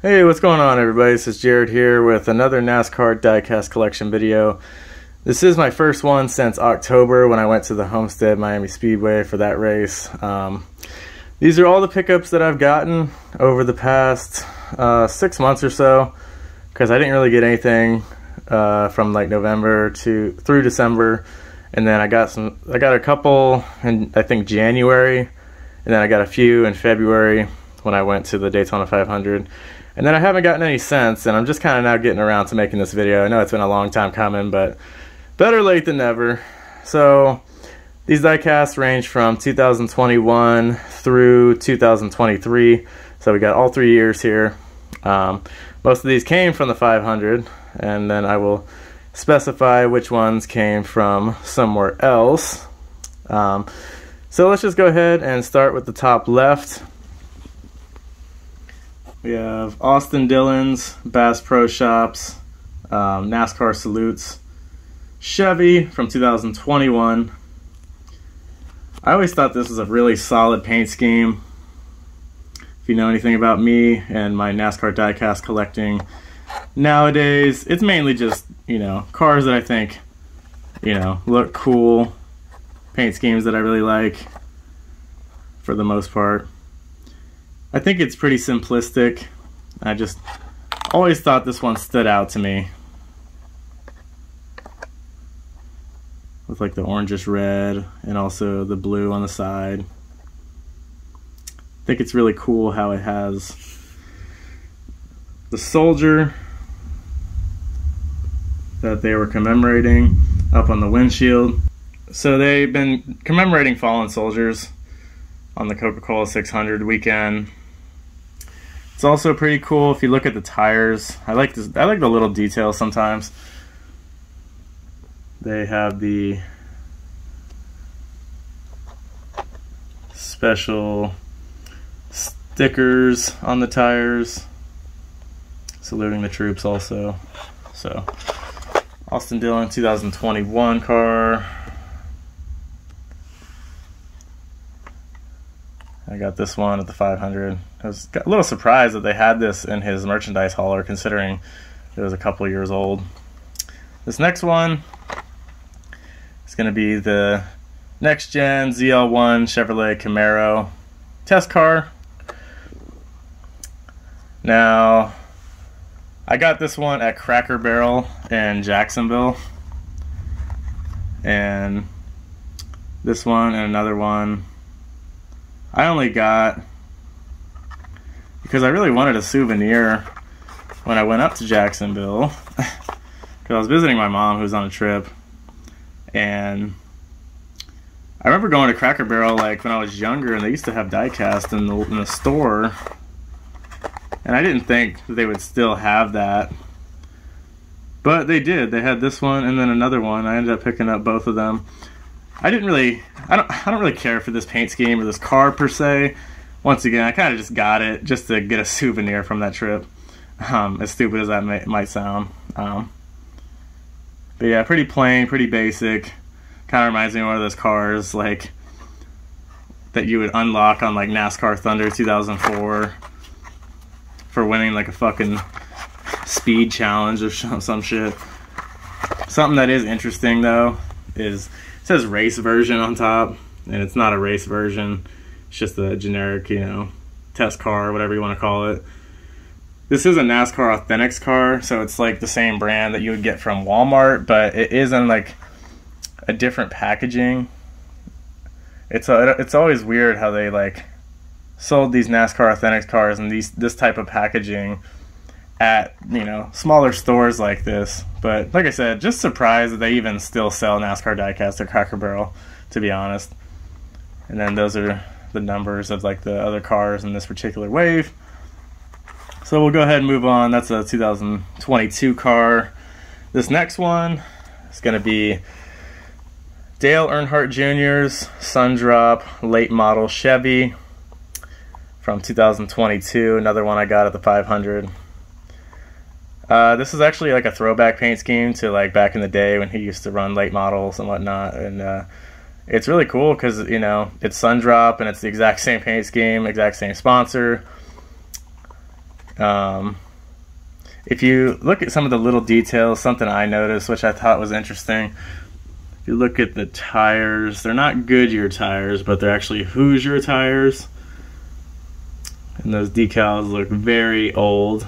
Hey, what's going on, everybody? This is Jared here with another NASCAR Diecast collection video. This is my first one since October when I went to the Homestead Miami Speedway for that race. These are all the pickups that I've gotten over the past 6 months or so, because I didn't really get anything from like November through December, and then I got a couple in I think January, and then I got a few in February when I went to the Daytona 500. And then I haven't gotten any since, and I'm just kind of now getting around to making this video. I know it's been a long time coming, but better late than never. So these diecasts range from 2021 through 2023. So we got all 3 years here. Most of these came from the 500, and then I will specify which ones came from somewhere else. So let's just go ahead and start with the top left. We have Austin Dillon's, Bass Pro Shops, NASCAR Salutes, Chevy from 2021. I always thought this was a really solid paint scheme. If you know anything about me and my NASCAR diecast collecting, nowadays it's mainly just, cars that I think, look cool, paint schemes that I really like for the most part. I think it's pretty simplistic. I just always thought this one stood out to me, with like the orangish red and also the blue on the side. I think it's really cool how it has the soldier that they were commemorating up on the windshield. So they've been commemorating fallen soldiers on the Coca-Cola 600 weekend. It's also pretty cool if you look at the tires. I like the little details sometimes. They have the special stickers on the tires, saluting the troops also. So, Austin Dillon 2021 car. I got this one at the 500. I was a little surprised that they had this in his merchandise hauler, considering it was a couple of years old. This next one is going to be the next gen ZL1 Chevrolet Camaro test car. Now, I got this one at Cracker Barrel in Jacksonville, and this one and another one I only got because I really wanted a souvenir when I went up to Jacksonville, because I was visiting my mom who's on a trip, and I remember going to Cracker Barrel like when I was younger, and they used to have diecast in the store, and I didn't think they would still have that, but they did. They had this one and then another one. I ended up picking up both of them. I don't really care for this paint scheme or this car per se. Once again, I kind of just got it just to get a souvenir from that trip. As stupid as that might sound. But yeah, pretty plain, pretty basic. Kind of reminds me of one of those cars like that you would unlock on like NASCAR Thunder 2004 for winning like a fucking speed challenge or some shit. Something that is interesting though is it says race version on top, and it's not a race version. It's just a generic, test car, whatever you want to call it. This is a NASCAR Authentics car, so it's like the same brand that you would get from Walmart, but it is in like a different packaging. It's always weird how they like sold these NASCAR Authentics cars in this type of packaging at smaller stores like this. But like I said, just surprised that they even still sell NASCAR diecast at Cracker Barrel, to be honest. And then those are the numbers of like the other cars in this particular wave. So we'll go ahead and move on. That's a 2022 car. This next one is going to be Dale Earnhardt Jr.'s Sundrop late model Chevy from 2022. Another one I got at the 500. This is actually like a throwback paint scheme to like back in the day when he used to run late models and whatnot, and it's really cool because it's Sundrop and it's the exact same paint scheme, exact same sponsor. If you look at some of the little details, something I noticed, which I thought was interesting, if you look at the tires, they're not Goodyear tires, but they're actually Hoosier tires. And those decals look very old,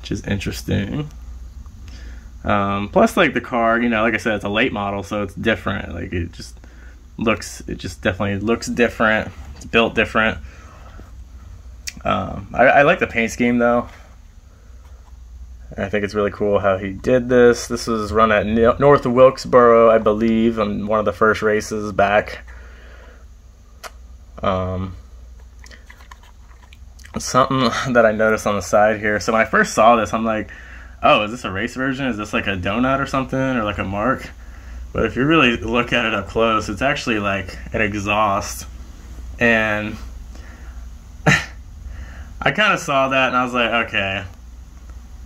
which is interesting. Plus, like, the car, you know, like I said, it's a late model, so it's different. Like, it just definitely looks different. It's built different. I like the paint scheme, though. I think it's really cool how he did this. This was run at North Wilkesboro, I believe, on one of the first races back. Something that I noticed on the side here. So when I first saw this, I'm like, oh, is this a race version? Is this like a donut or something, or like a mark? But if you really look at it up close, it's actually like an exhaust. And I kind of saw that and I was like, okay,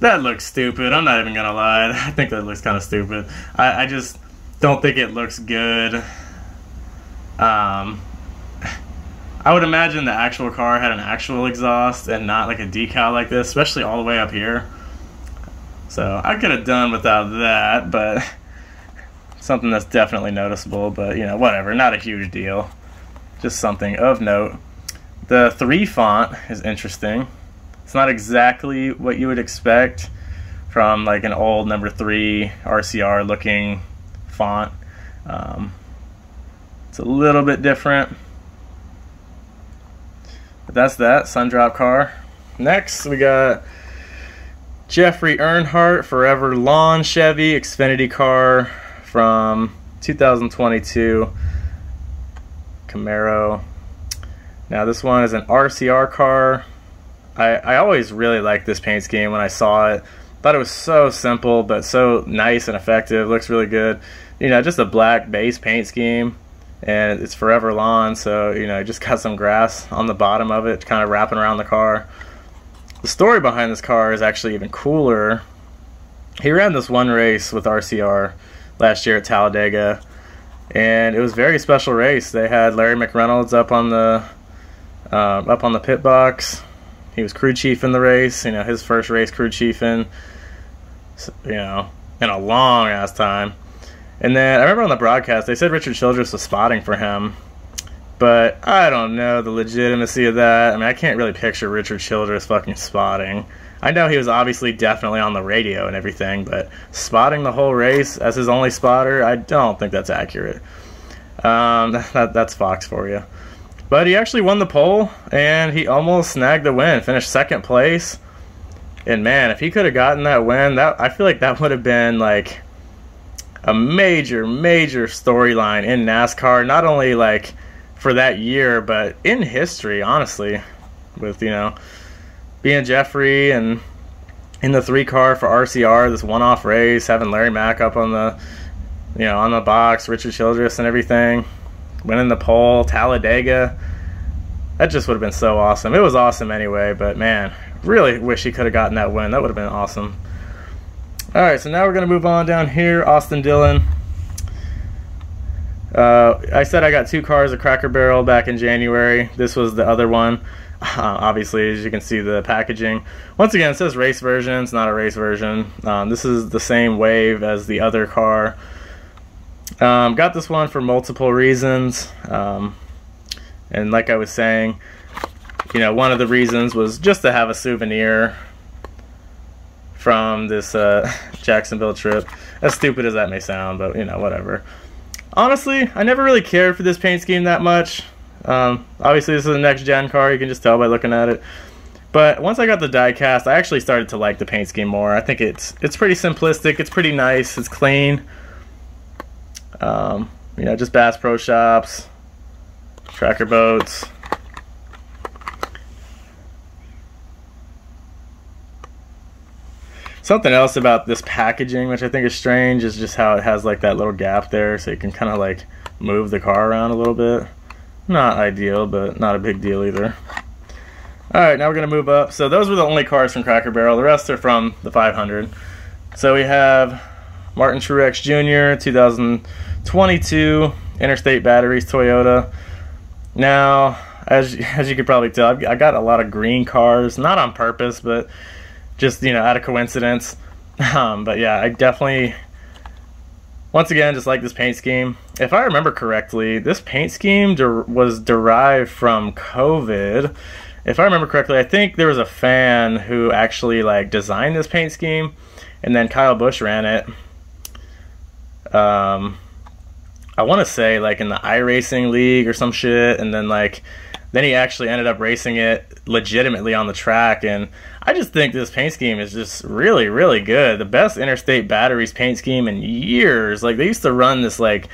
that looks stupid. I'm not even gonna lie. I think that looks kind of stupid. I just don't think it looks good. I would imagine the actual car had an actual exhaust and not like a decal like this, especially all the way up here. So I could have done without that, but something that's definitely noticeable. But, you know, whatever, not a huge deal. Just something of note. The 3 font is interesting. It's not exactly what you would expect from like an old number 3 RCR looking font. It's a little bit different. But that's that Sundrop car. Next we got Jeffrey Earnhardt Forever Lawn Chevy Xfinity car from 2022 Camaro. Now this one is an RCR car. I always really liked this paint scheme when I saw it. Thought it was so simple but so nice and effective. Looks really good. You know, just a black base paint scheme. And it's Forever Lawn, so, you know, just got some grass on the bottom of it, kind of wrapping around the car. The story behind this car is actually even cooler. He ran this one race with RCR last year at Talladega, and it was a very special race. They had Larry McReynolds up on the pit box. He was crew chief in the race, you know, his first race crew chiefing, you know, in a long ass time. And then I remember on the broadcast they said Richard Childress was spotting for him, but I don't know the legitimacy of that. I mean, I can't really picture Richard Childress fucking spotting. I know he was obviously definitely on the radio and everything, but spotting the whole race as his only spotter, I don't think that's accurate. That's Fox for you. But he actually won the pole, and he almost snagged the win, finished 2nd place. And man, if he could have gotten that win, I feel like that would have been like a major storyline in NASCAR, not only like for that year, but in history, honestly, with, you know, being Jeffrey and in the 3 car for RCR, this one-off race, having Larry Mack up on the, you know, on the box, Richard Childress and everything, winning the pole, Talladega. That just would have been so awesome. It was awesome anyway, but man, really wish he could have gotten that win. That would have been awesome. Alright, so now we're going to move on down here. Austin Dillon. I said I got 2 cars at Cracker Barrel back in January. This was the other one. Obviously, as you can see, the packaging. Once again, it says race version. It's not a race version. This is the same wave as the other car. Got this one for multiple reasons. And like I was saying, you know, one of the reasons was just to have a souvenir from this Jacksonville trip. As stupid as that may sound, but, you know, whatever. Honestly, I never really cared for this paint scheme that much. Obviously, this is a next-gen car. You can just tell by looking at it. But once I got the Diecast, I actually started to like the paint scheme more. I think it's pretty simplistic. It's pretty nice. It's clean. You know, just Bass Pro Shops, Tracker Boats. Something else about this packaging, which I think is strange, is just how it has like that little gap there, so you can kind of like move the car around a little bit. Not ideal, but not a big deal either. Alright, now we're going to move up. So those were the only cars from Cracker Barrel. The rest are from the 500. So we have Martin Truex Jr., 2022, Interstate Batteries Toyota. Now, as you could probably tell, I got a lot of green cars, not on purpose, but just, you know, out of coincidence. But yeah, I definitely, once again, just like this paint scheme. If I remember correctly, this paint scheme was derived from COVID. If I remember correctly, I think there was a fan who actually like designed this paint scheme, and then Kyle Busch ran it. I want to say like in the iRacing League or some shit, and then he actually ended up racing it legitimately on the track. And I just think this paint scheme is just really, really good. The best Interstate Batteries paint scheme in years. Like, they used to run this like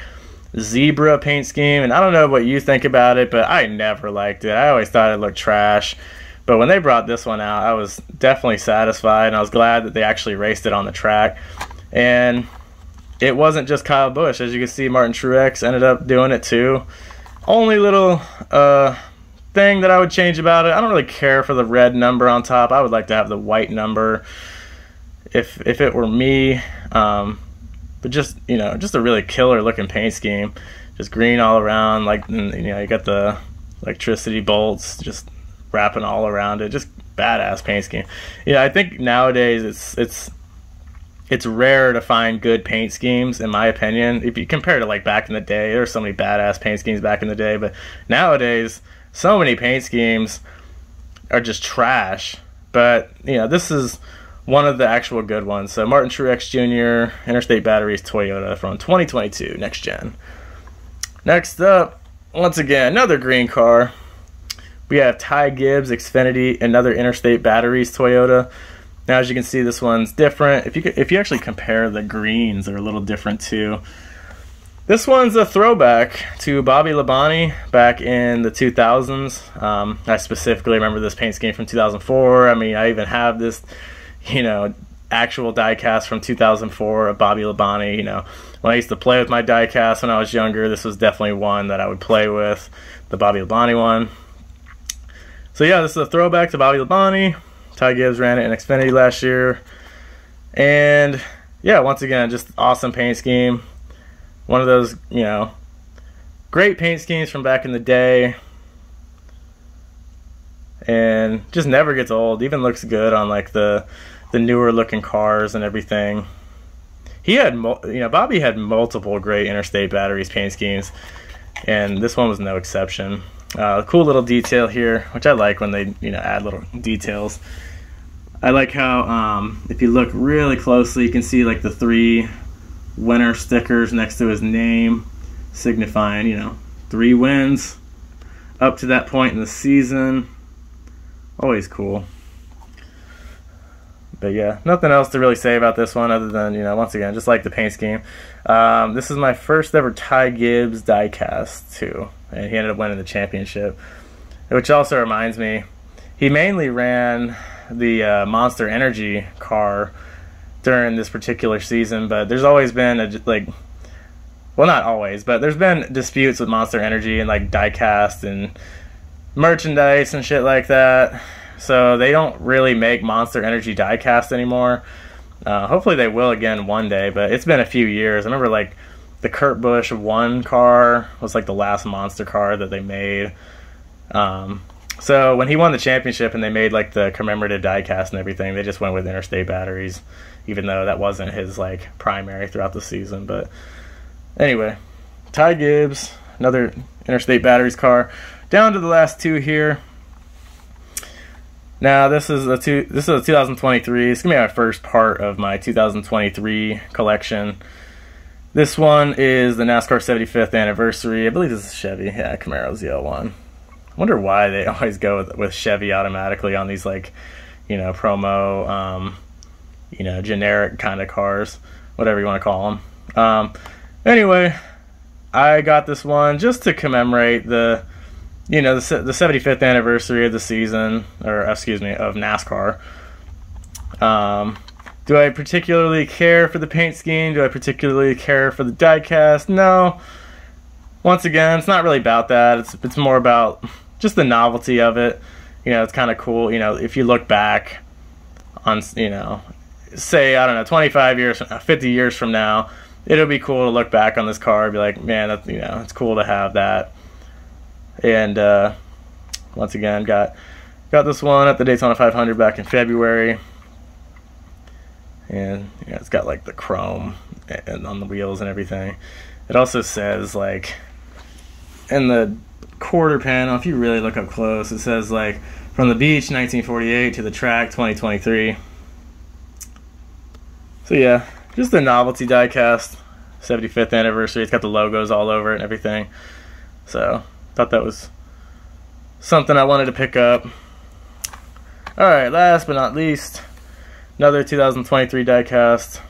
zebra paint scheme, and I don't know what you think about it, but I never liked it. I always thought it looked trash. But when they brought this one out, I was definitely satisfied, and I was glad that they actually raced it on the track. And it wasn't just Kyle Busch. As you can see, Martin Truex ended up doing it too. Only little thing that I would change about it, I don't really care for the red number on top. I would like to have the white number if it were me. But just, you know, just a really killer looking paint scheme. Just green all around, like, you know, you got the electricity bolts just wrapping all around it. Just badass paint scheme. Yeah, I think nowadays it's rare to find good paint schemes, in my opinion. If you compare to like back in the day, there were so many badass paint schemes back in the day, but nowadays so many paint schemes are just trash. But, you know, this is one of the actual good ones. So Martin Truex Jr., Interstate Batteries Toyota from 2022, next gen. Next up, once again, another green car. We have Ty Gibbs Xfinity, another Interstate Batteries Toyota. Now, as you can see, this one's different. If you actually compare the greens, they're a little different too. This one's a throwback to Bobby Labonte back in the 2000s. I specifically remember this paint scheme from 2004. I mean, I even have this, you know, actual diecast from 2004 of Bobby Labonte. You know, when I used to play with my diecast when I was younger, this was definitely one that I would play with, the Bobby Labonte one. So yeah, this is a throwback to Bobby Labonte. Ty Gibbs ran it in Xfinity last year. And yeah, once again, just awesome paint scheme. One of those, you know, great paint schemes from back in the day. And just never gets old. Even looks good on like the newer looking cars and everything. He had, you know, Bobby had multiple great Interstate Batteries paint schemes, and this one was no exception. Cool little detail here, which I like when they, you know, add little details. I like how if you look really closely, you can see like the 3 winner stickers next to his name, signifying, you know, 3 wins up to that point in the season. Always cool. But yeah, nothing else to really say about this one other than, you know, once again, just like the paint scheme. This is my first ever Ty Gibbs diecast too, and he ended up winning the championship. Which also reminds me, he mainly ran the Monster Energy car during this particular season, but there's always been well, not always, but there's been disputes with Monster Energy and like diecast and merchandise and shit like that. So they don't really make Monster Energy diecast anymore. Hopefully they will again one day, but it's been a few years. I remember like the Kurt Busch 1 car was like the last Monster car that they made. So when he won the championship and they made like the commemorative diecast and everything, they just went with Interstate Batteries, even though that wasn't his like primary throughout the season. But anyway, Ty Gibbs, another Interstate Batteries car. Down to the last 2 here. Now this is a 2023. It's gonna be my first part of my 2023 collection. This one is the NASCAR 75th anniversary. I believe this is Chevy. Yeah, Camaro's the L1. I wonder why they always go with Chevy automatically on these, like, you know, promo, you know, generic kind of cars, whatever you want to call them. Anyway, I got this one just to commemorate the 75th anniversary of the season, or excuse me, of NASCAR. Do I particularly care for the paint scheme? Do I particularly care for the diecast? No. Once again, it's not really about that. It's more about just the novelty of it. You know, it's kind of cool. You know, if you look back on, you know, say, I don't know, 25 years, 50 years from now, it'll be cool to look back on this car and be like, man, that's, you know, it's cool to have that. And once again, got this one at the Daytona 500 back in February. And yeah, it's got like the chrome and on the wheels and everything. It also says, like, in the quarter panel, if you really look up close, it says like from the beach 1948 to the track 2023. So yeah, just a novelty diecast, 75th anniversary. It's got the logos all over it and everything. So thought that was something I wanted to pick up. Alright, last but not least, another 2023 diecast.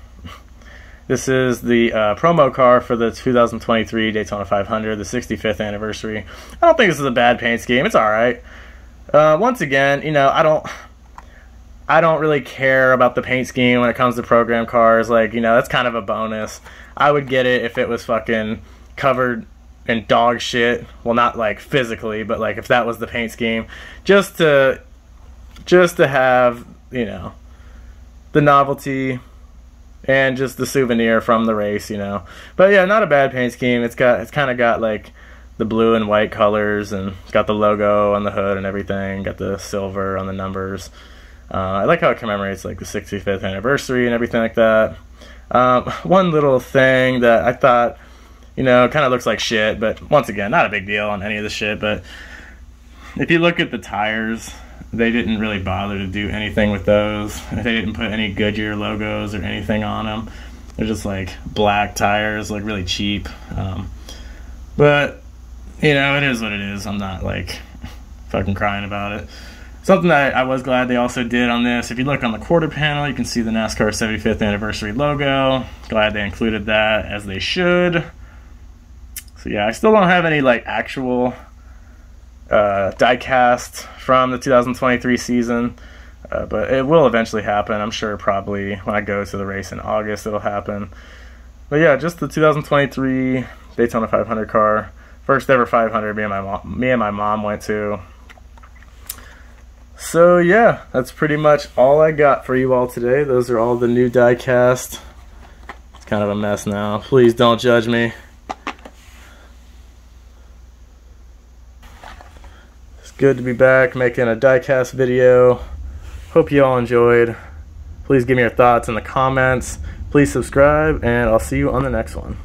This is the promo car for the 2023 Daytona 500, the 65th anniversary. I don't think this is a bad paint scheme. It's alright. Once again, you know, I don't really care about the paint scheme when it comes to program cars. Like, you know, that's kind of a bonus. I would get it if it was fucking covered in dog shit. Well, not like physically, but like if that was the paint scheme. Just to have, you know, the novelty and just the souvenir from the race, you know. But yeah, not a bad paint scheme. It's kind of got like the blue and white colors, and it's got the logo on the hood and everything. Got the silver on the numbers. I like how it commemorates like the 65th anniversary and everything like that. One little thing that I thought, you know, kind of looks like shit, but once again, not a big deal on any of this shit. But if you look at the tires, they didn't really bother to do anything with those. They didn't put any Goodyear logos or anything on them. They're just like black tires, like really cheap. But, you know, it is what it is. I'm not like fucking crying about it. Something that I was glad they also did on this, if you look on the quarter panel, you can see the NASCAR 75th anniversary logo. Glad they included that, as they should. So yeah, I still don't have any like actual diecast from the 2023 season, but it will eventually happen. I'm sure probably when I go to the race in August it'll happen. But yeah, just the 2023 Daytona 500 car, first ever 500 me and my mom went to. So yeah, that's pretty much all I got for you all today. Those are all the new diecast. It's kind of a mess now. Please don't judge me. Good to be back making a diecast video. Hope you all enjoyed. Please give me your thoughts in the comments. Please subscribe, and I'll see you on the next one.